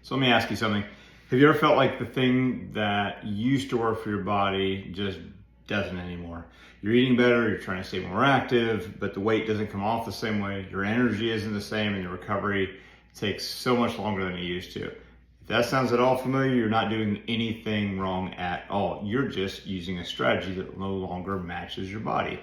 So let me ask you something. Have you ever felt like the thing that used to work for your body just doesn't anymore? You're eating better, you're trying to stay more active, but the weight doesn't come off the same way. Your energy isn't the same, and your recovery takes so much longer than it used to. If that sounds at all familiar, you're not doing anything wrong at all. You're just using a strategy that no longer matches your body.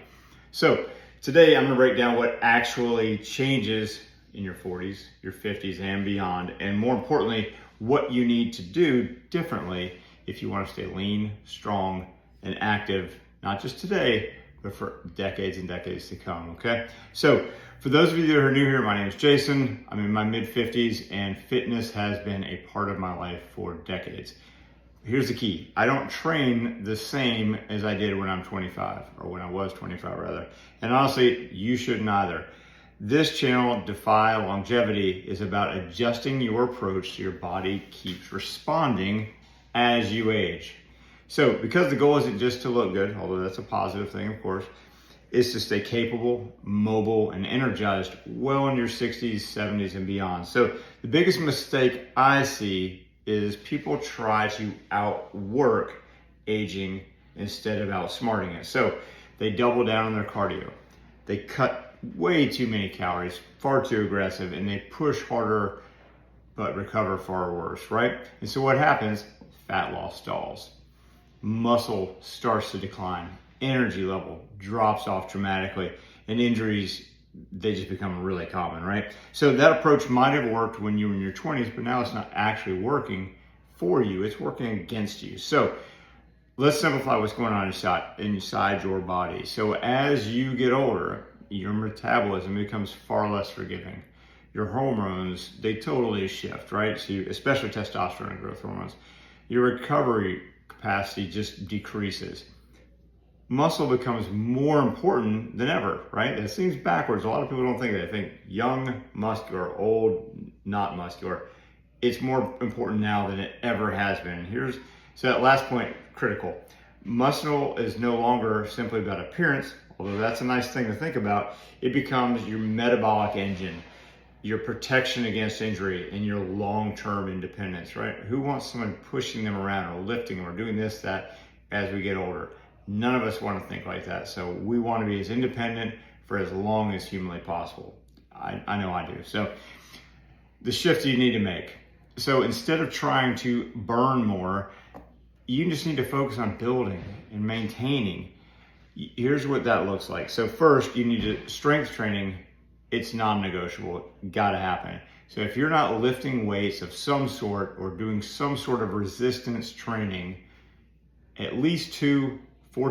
So today I'm going to break down what actually changes in your 40s, your 50s, and beyond, and more importantly, what you need to do differently if you want to stay lean, strong, and active, not just today, but for decades and decades to come, okay? So for those of you that are new here, my name is Jason. I'm in my mid-50s, and fitness has been a part of my life for decades. Here's the key. I don't train the same as I did when I'm 25, or when I was 25 rather. And honestly, you shouldn't either. This channel, DEFY Longevity, is about adjusting your approach so your body keeps responding as you age. So because the goal isn't just to look good, although that's a positive thing, of course, is to stay capable, mobile, and energized well in your 60s, 70s, and beyond. So the biggest mistake I see is people try to outwork aging instead of outsmarting it. So they double down on their cardio. They cut way too many calories, far too aggressive, and they push harder but recover far worse, right? And so what happens? Fat loss stalls. Muscle starts to decline. Energy level drops off dramatically, and injuries, they just become really common, right? So that approach might have worked when you were in your 20s, but now it's not actually working for you. It's working against you. So let's simplify what's going on inside your body. So as you get older, your metabolism becomes far less forgiving. Your hormones, they totally shift, right? So especially testosterone and growth hormones. Your recovery capacity just decreases. Muscle becomes more important than ever, right? That seems backwards. A lot of people don't think that. They think young, muscular, old, not muscular. It's more important now than it ever has been. So that last point, critical. Muscle is no longer simply about appearance, although that's a nice thing to think about. It becomes your metabolic engine, your protection against injury, and your long-term independence, right? Who wants someone pushing them around or lifting them or doing this, that as we get older? None of us want to think like that. So we want to be as independent for as long as humanly possible. I know I do. So the shift you need to make. So instead of trying to burn more, you just need to focus on building and maintaining. Here's what that looks like. So first, you need to strength training. It's non-negotiable. Gotta happen. So if you're not lifting weights of some sort or doing some sort of resistance training at least 2-4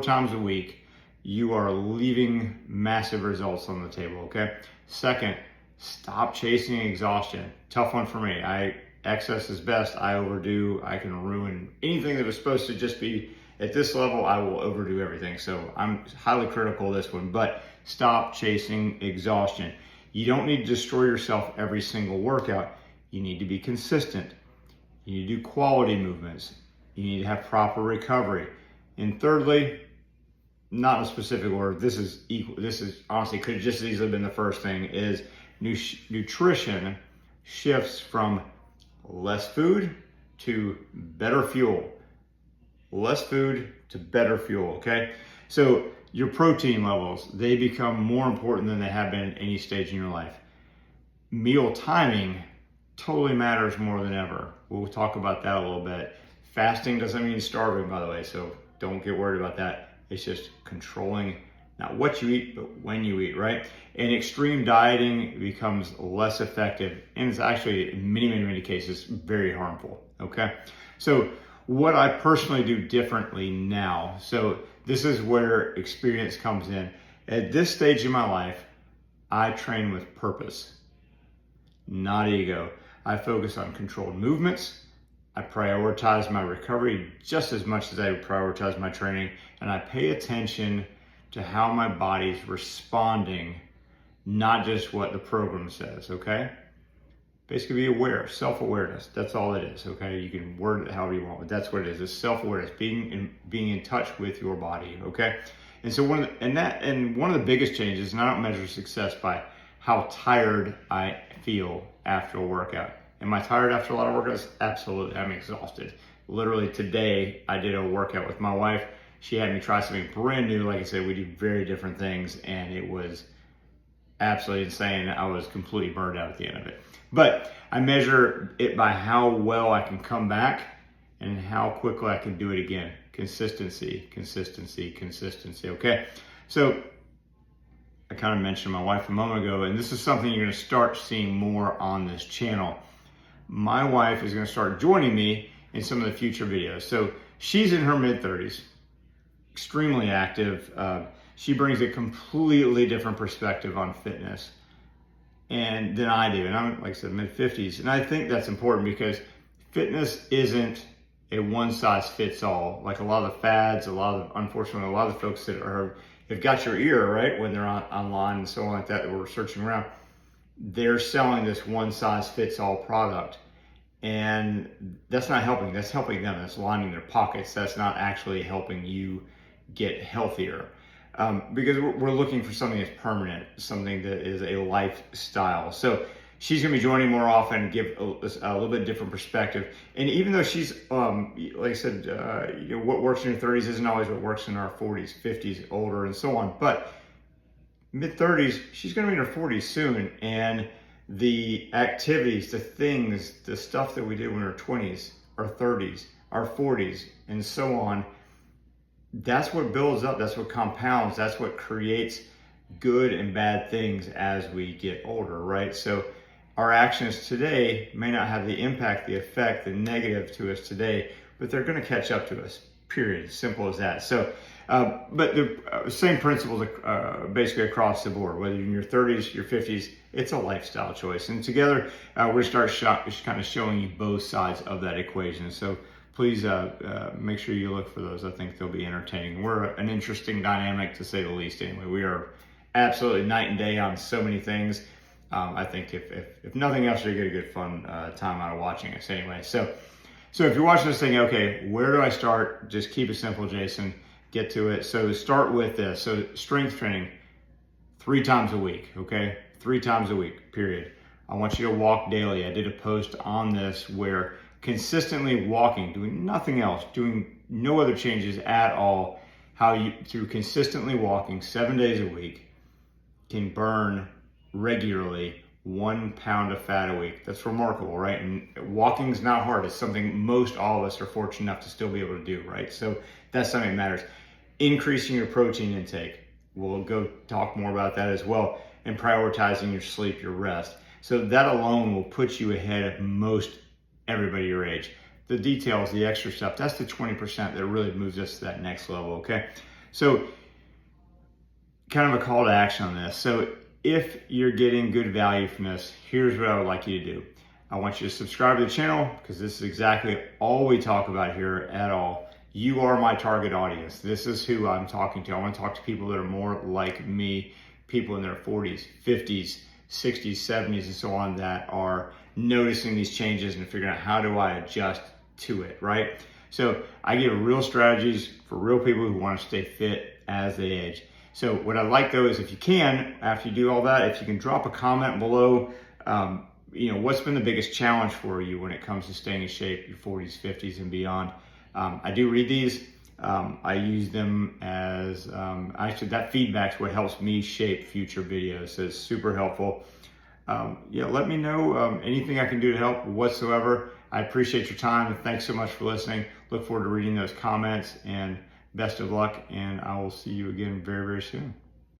times a week, you are leaving massive results on the table, okay? Second, stop chasing exhaustion. Tough one for me. Excess is best. I overdo. I can ruin anything that was supposed to just be at this level. I will overdo everything. So I'm highly critical of this one, but stop chasing exhaustion. You don't need to destroy yourself every single workout. You need to be consistent. You need to do quality movements. You need to have proper recovery. And thirdly, not in a specific order, this is honestly could just as easily been the first thing, is nutrition shifts from less food to better fuel. Less food to better fuel, okay? So your protein levels, they become more important than they have been at any stage in your life. Meal timing totally matters more than ever. We'll talk about that a little bit. Fasting doesn't mean starving, by the way, so don't get worried about that. It's just controlling not what you eat, but when you eat, right? And extreme dieting becomes less effective, and it's actually, in many cases, very harmful, okay? So what I personally do differently now, so this is where experience comes in. At this stage in my life, I train with purpose, not ego. I focus on controlled movements. I prioritize my recovery just as much as I prioritize my training, and I pay attention to how my body's responding, not just what the program says, okay? Basically be aware, self-awareness, that's all it is, okay? You can word it however you want, but that's what it is. It's self-awareness, being in touch with your body, okay? And so one of the biggest changes, and I don't measure success by how tired I feel after a workout. Am I tired after a lot of workouts? Absolutely. I'm exhausted. Literally today, I did a workout with my wife. She had me try something brand new. Like I said, we do very different things, and it was absolutely insane. I was completely burned out at the end of it. But I measure it by how well I can come back and how quickly I can do it again. Consistency, consistency, consistency, okay? So I kind of mentioned my wife a moment ago, and this is something you're gonna start seeing more on this channel. My wife is gonna start joining me in some of the future videos. So she's in her mid-30s, extremely active. She brings a completely different perspective on fitness and than I do. And I'm, like I said, mid-50s. And I think that's important because fitness isn't a one-size-fits-all. Like a lot of the fads, unfortunately, a lot of the folks that have got your ear, right, when they're online and so on like that we're searching around, they're selling this one-size-fits-all product. And that's not helping. That's helping them. That's lining their pockets. That's not actually helping you get healthier. Because we're looking for something that's permanent, something that is a lifestyle. So she's going to be joining more often, give a little bit different perspective. And even though she's, like I said, what works in your 30s isn't always what works in our 40s, 50s, older, and so on. But mid-30s, she's going to be in her 40s soon. And the activities, the things, the stuff that we did when we were 20s, our 30s, our 40s, and so on, that's what builds up, that's what compounds, that's what creates good and bad things as we get older, right? So our actions today may not have the impact, the effect, the negative to us today, but they're going to catch up to us, period. Simple as that. So, but the same principles basically across the board, whether you're in your 30s, your 50s, it's a lifestyle choice. And together, we're going to start kind of showing you both sides of that equation. So please make sure you look for those. I think they'll be entertaining. We're an interesting dynamic, to say the least. Anyway, we are absolutely night and day on so many things. I think if nothing else, you get a good fun time out of watching us anyway. So if you're watching this thing, okay, where do I start? Just keep it simple, Jason. Get to it. So start with this. So strength training, 3 times a week, okay? 3 times a week, period. I want you to walk daily. I did a post on this where consistently walking, doing nothing else, doing no other changes at all, how you, through consistently walking 7 days a week, can burn regularly 1 pound of fat a week. That's remarkable, right? And walking's not hard. It's something most all of us are fortunate enough to still be able to do, right? So that's something that matters. Increasing your protein intake. We'll go talk more about that as well. And prioritizing your sleep, your rest. So that alone will put you ahead of most everybody your age. The details, the extra stuff, that's the 20% that really moves us to that next level, okay? So kind of a call to action on this. So if you're getting good value from this, here's what I would like you to do. I want you to subscribe to the channel because this is exactly all we talk about here at all. You are my target audience. This is who I'm talking to. I want to talk to people that are more like me, people in their 40s, 50s, 60s, 70s, and so on that are noticing these changes and figuring out how do I adjust to it, right? So I give real strategies for real people who want to stay fit as they age. So what I like though is if you can, after you do all that, if you can drop a comment below, what's been the biggest challenge for you when it comes to staying in shape, your 40s, 50s, and beyond. I do read these. I use them as, actually that feedback's what helps me shape future videos. So it's super helpful. Let me know anything I can do to help whatsoever. I appreciate your time and thanks so much for listening. Look forward to reading those comments and best of luck, and I will see you again very, very soon.